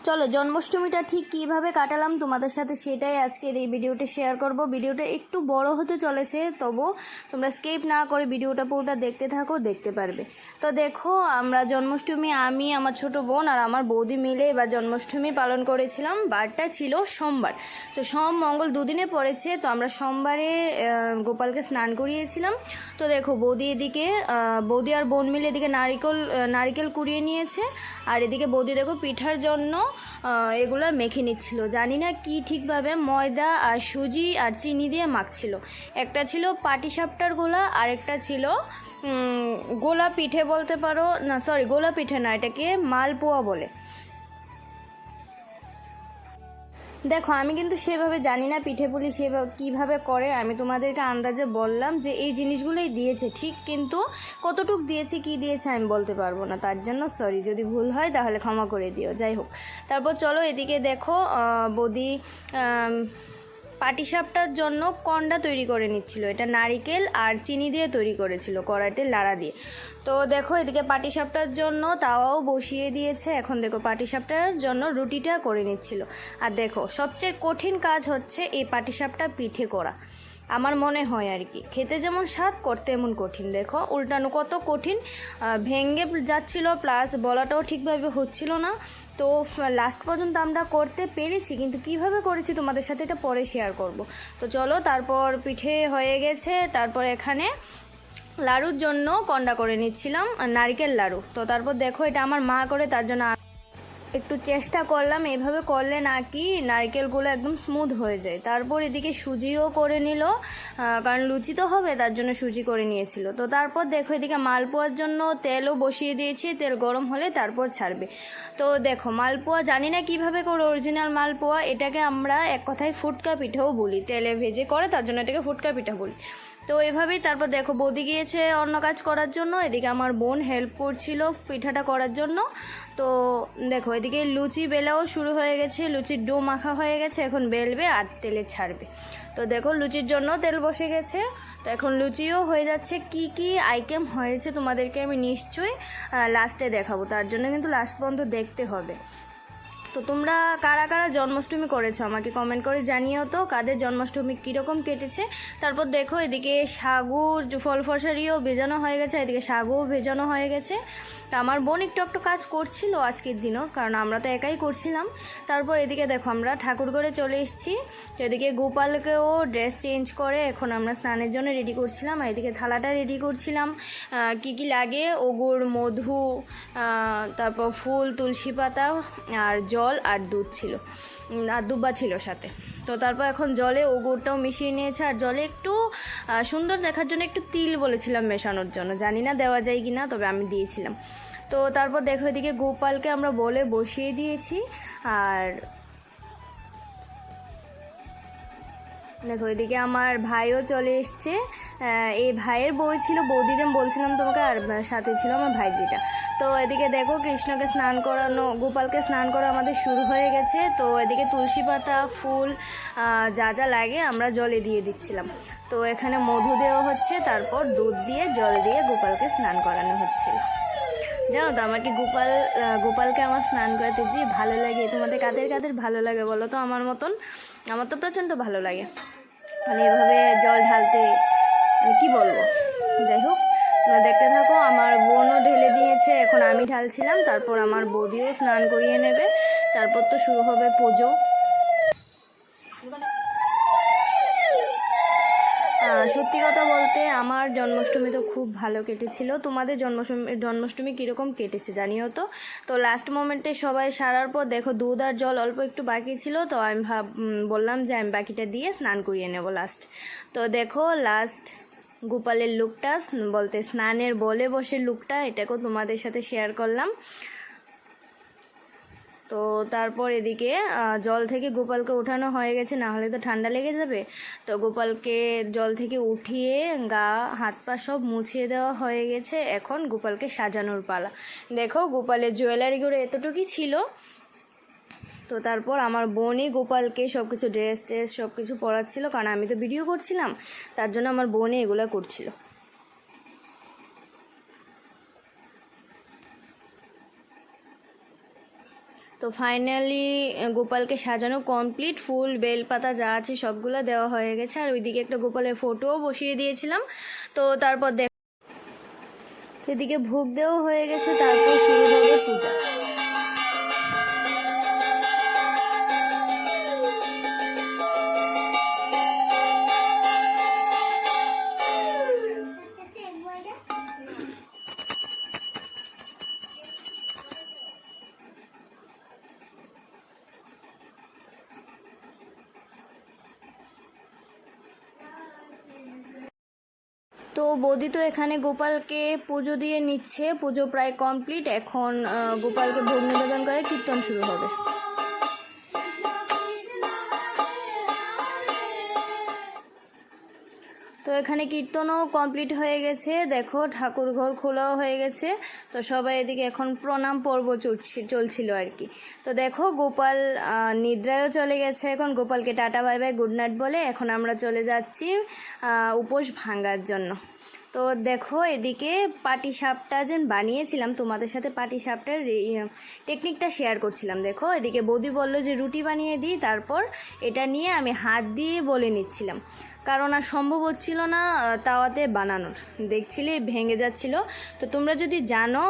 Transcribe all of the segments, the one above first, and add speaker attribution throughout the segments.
Speaker 1: চলো জন্মাষ্টমীটা ঠিক কীভাবে কাটালাম তোমাদের সাথে সেটাই আজকের এই ভিডিওতে শেয়ার করব। ভিডিওটা একটু বড় হতে চলেছে, তবু তোমরা স্কিপ না করে ভিডিওটা পুরোটা দেখতে থাকো, দেখতে পারবে। তো দেখো, আমরা জন্মাষ্টমী, আমি, আমার ছোট বোন আর আমার বৌদি মিলে এবার জন্মাষ্টমী পালন করেছিলাম। বারটা ছিল সোমবার, তো সোম মঙ্গল দুদিনে পড়েছে। তো আমরা সোমবারে গোপালকে স্নান করিয়েছিলাম। তো দেখো বৌদি এদিকে, বৌদি আর বোন মিলে এদিকে নারিকেল কুড়িয়ে নিয়েছে, আর এদিকে বৌদি দেখো পিঠার জন্য এগুলো মেখে নিচ্ছিল। জানি না কি ঠিকভাবে, ময়দা আর সুজি আর চিনি দিয়ে মাখছিল। একটা ছিল পাটিসাপটার গোলা, আর একটা ছিল গোলা পিঠে বলতে পারো, না সরি গোলা পিঠে না, এটাকে মালপোয়া বলে। দেখো আমি কিন্তু সেভাবে জানি না পিঠেপুলি সেভাবে কীভাবে করে, আমি তোমাদেরকে আন্দাজে বললাম যে এই জিনিসগুলোই দিয়েছে ঠিক, কিন্তু কতটুক দিয়েছে কি দিয়েছে আমি বলতে পারবো না, তার জন্য সরি, যদি ভুল হয় তাহলে ক্ষমা করে দিও। যাই হোক, তারপর চলো এদিকে দেখো বৌদি পাটিসাপটার জন্য কন্ডা তৈরি করে নিচ্ছিল। এটা নারিকেল আর চিনি দিয়ে তৈরি করেছিল, কড়াইতে লাড়া দিয়ে। তো দেখো এদিকে পাটিসাপটার জন্য তাওয়াও বসিয়ে দিয়েছে। এখন দেখো পাটিসাপটার জন্য রুটিটা করে নিচ্ছিল। আর দেখো সবচেয়ে কঠিন কাজ হচ্ছে এই পাটিসাপটা পিঠে করা, আমার মনে হয় আর কি। খেতে যেমন স্বাদ, করতে এমন কঠিন। দেখো উল্টানো কত কঠিন, ভেঙে যাচ্ছিল, প্লাস বলাটাও ঠিকভাবে হচ্ছিল না। তো লাস্ট পর্যন্ত আমরা করতে পেরেছি, কিন্তু কিভাবে করেছি তোমাদের সাথে এটা পরে শেয়ার করব। তো চলো, তারপর পিঠে হয়ে গেছে। তারপর এখানে লাড়ুর জন্য কন্ডা করে নিচ্ছিলাম, নারকেল লাড়ু। তো তারপর দেখো এটা আমার মা করে, তার জন্য একটু চেষ্টা করলাম, এভাবে করলে নাকি নারকেলগুলো একদম স্মুথ হয়ে যায়। তারপর এদিকে সুজিও করে নিল, কারণ লুচি তো হবে, তার জন্য সুজি করে নিয়েছিল। তো তারপর দেখো এদিকে মালপোয়ার জন্য তেলও বসিয়ে দিয়েছি, তেল গরম হলে তারপর ছাড়বে। তো দেখো মালপোয়া জানি না কিভাবে করে, অরিজিনাল মালপোয়া, এটাকে আমরা এক কথায় ফুটকা পিঠাও বলি, তেলে ভেজে করে, তার জন্য এটাকে ফুটকা পিঠা বলি। তো এভাবেই তারপর দেখো বৌদি গিয়েছে অন্য কাজ করার জন্য, এদিকে আমার বোন হেল্প করছিল পিঠাটা করার জন্য। তো দেখো এদিকে লুচি বেলাও শুরু হয়ে গেছে, লুচির ডো মাখা হয়ে গেছে, এখন বেলবে আর তেলে ছাড়বে। তো দেখো লুচির জন্য তেল বসে গেছে, তো এখন লুচিও হয়ে যাচ্ছে। কি কি আইটেম হয়েছে তোমাদেরকে আমি নিশ্চয়ই লাস্টে দেখাবো, তার জন্য কিন্তু লাস্ট পর্যন্ত দেখতে হবে। তো তোমরা কারা কারা জন্মাষ্টমী করেছো আমাকে কমেন্ট করে জানিও তো, কাদের জন্মাষ্টমী কীরকম কেটেছে। তারপর দেখো এদিকে সাগুর ফল ফসারিও ভেজানো হয়ে গেছে, এদিকে সাগুও ভেজানো হয়ে গেছে। তা আমার বোন একটু একটু কাজ করছিল আজকের দিনও, কারণ আমরা তো একাই করছিলাম। তারপর এদিকে দেখো আমরা ঠাকুর ঘরে চলে এসেছি। তো এদিকে গোপালকেও ড্রেস চেঞ্জ করে এখন আমরা স্নানের জন্য রেডি করছিলাম, আর এদিকে থালাটা রেডি করছিলাম। কি কি লাগে, ওগুড়, মধু, তারপর ফুল, তুলসী পাতা আর জল আর দুধ ছিল, আর দুব্বা ছিল সাথে। তো তারপর এখন জলে ও গুড়টাও মিশিয়ে নিয়েছে, আর জলে একটু সুন্দর দেখার জন্য একটু তিল বলেছিলাম মেশানোর জন্য, জানি না দেওয়া যায় কি না, তবে আমি দিয়েছিলাম। তো তারপর দেখো এদিকে গোপালকে আমরা বলে বসিয়ে দিয়েছি। আর দেখো এদিকে আমার ভাইও চলে এসছে, এই ভাইয়ের বউ ছিল, বৌদি যেমন বলছিলাম তোমাকে, আর সাথে ছিল আমার ভাইজিটা। তো এদিকে দেখো কৃষ্ণকে স্নান করানো, গোপালকে স্নান করা আমাদের শুরু হয়ে গেছে। তো এদিকে তুলসী পাতা, ফুল, যা যা লাগে আমরা জলে দিয়ে দিচ্ছিলাম। তো এখানে মধু দেওয়া হচ্ছে, তারপর দুধ দিয়ে জল দিয়ে গোপালকে স্নান করানো হচ্ছিল। জানো তো আমাকে গোপালকে আমার স্নান করাতে যে ভালো লাগে। তোমাদের কাদের কাদের ভালো লাগে বলো তো? আমার মতন, আমার তো প্রচণ্ড ভালো লাগে, মানে এভাবে জল ঢালতে, মানে কী বলবো। যাই হোক, তোমরা দেখতে থাকো। আমার বোনও ঢেলে দিয়েছে, এখন আমি ঢালছিলাম, তারপর আমার বৌদিও স্নান করিয়ে নেবে, তারপর তো শুরু হবে পুজো। সত্যি কথা বলতে আমার জন্মাষ্টমী তো খুব ভালো কেটেছিল। তোমাদের জন্মাষ্টমী কীরকম কেটেছে জানিও তো। তো লাস্ট মোমেন্টে সবাই সারার পর দেখো দুধ আর জল অল্প একটু বাকি ছিল, তো আমি বললাম যে আমি বাকিটা দিয়ে স্নান করিয়ে নেব লাস্ট। তো দেখো লাস্ট গোপালের লুকটা, বলতে স্নানের বলে বসে লুকটা, এটাকেও তোমাদের সাথে শেয়ার করলাম। তো তারপর এদিকে জল থেকে গোপালকে ওঠানো হয়ে গেছে, না হলে তো ঠান্ডা লেগে যাবে। তো গোপালকে জল থেকে উঠিয়ে গা হাত পা সব মুছিয়ে দেওয়া হয়ে গেছে, এখন গোপালকে সাজানোর পালা। দেখো গোপালের জুয়েলারিগুলো এতটুকুই ছিল। তো তারপর আমার বোনই গোপালকে সব কিছু ড্রেস সব কিছু পরাচ্ছিল, কারণ আমি তো ভিডিও করছিলাম, তার জন্য আমার বোনই এগুলো করছিল। তো তো ফাইনালি গোপালকে সাজানো কমপ্লিট, ফুল বেলপাতা যা আছে সবগুলো দেওয়া হয়ে গেছে। আর ওইদিকে একটা গোপালের ফটোও বসিয়ে দিয়েছিলাম। তো তারপর এদিকে ভোগ দেওয়া হয়ে গেছে, তারপর শুরু হবে পূজা। তো বৌদি তো এখানে গোপালকে পুজো দিয়ে নিচ্ছে, পুজো প্রায় কমপ্লিট। এখন গোপালকে ভোগ নিবেদন করে কীর্তন শুরু হবে। তো এখানে কীর্তনও কমপ্লিট হয়ে গেছে, দেখো ঠাকুর ঘর খোলাও হয়ে গেছে। তো সবাই এদিকে এখন প্রণাম পর্ব চলছিল আর কি। তো দেখো গোপাল নিদ্রায়ও চলে গেছে। এখন গোপালকে tata bye bye good night বলে এখন আমরা চলে যাচ্ছি উপোস ভাঙার জন্য। তো দেখো এদিকে পাটিসাপটা যে বানিয়েছিলাম, তোমাদের সাথে পাটিসাপটার টেকনিকটা শেয়ার করছিলাম। দেখো এদিকে বৌদি বললো যে রুটি বানিয়ে দিই, তারপর এটা নিয়ে আমি হাত দিয়ে বলে নিচ্ছিলাম, কারণ আর সম্ভব হচ্ছিল না তাওয়াতে বানানোর, দেখছিলে ভেঙে যাচ্ছিল। তো তোমরা যদি জানো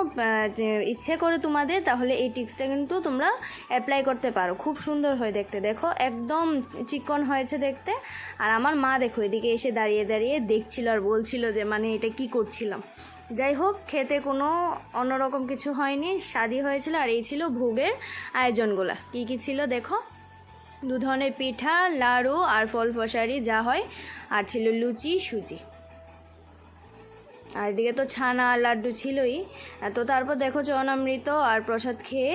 Speaker 1: ইচ্ছে করে তোমাদের, তাহলে এই টিপসটা কিন্তু তোমরা অ্যাপ্লাই করতে পারো, খুব সুন্দর হয় দেখতে। দেখো একদম চিকন হয়েছে দেখতে। আর আমার মা দেখো এদিকে এসে দাঁড়িয়ে দাঁড়িয়ে দেখছিল আর বলছিল যে মানে এটা কি করছিলাম। যাই হোক, খেতে কোনো অন্যরকম কিছু হয়নি, স্বাদই হয়েছিল। আর এই ছিল ভোগের আয়োজনগুলো, কি কি ছিল দেখো, 2 ধরনের পিঠা, লাড়ু আর ফল ফসারি যা হয়, আর ছিল লুচি সুজি, আর এদিকে তো ছানা লাড্ডু ছিলই। তো তারপর দেখো চরণামৃত আর প্রসাদ খেয়ে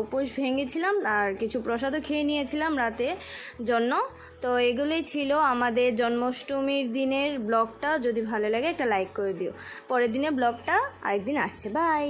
Speaker 1: উপোস ভেঙেছিলাম, আর কিছু প্রসাদও খেয়ে নিয়েছিলাম রাতে জন্য। তো এগুলোই ছিল আমাদের জন্মাষ্টমীর দিনের ব্লগটা। যদি ভালো লাগে একটা লাইক করে দিও। পরের দিনের ব্লগটা আরেকদিন আসছে। বাই।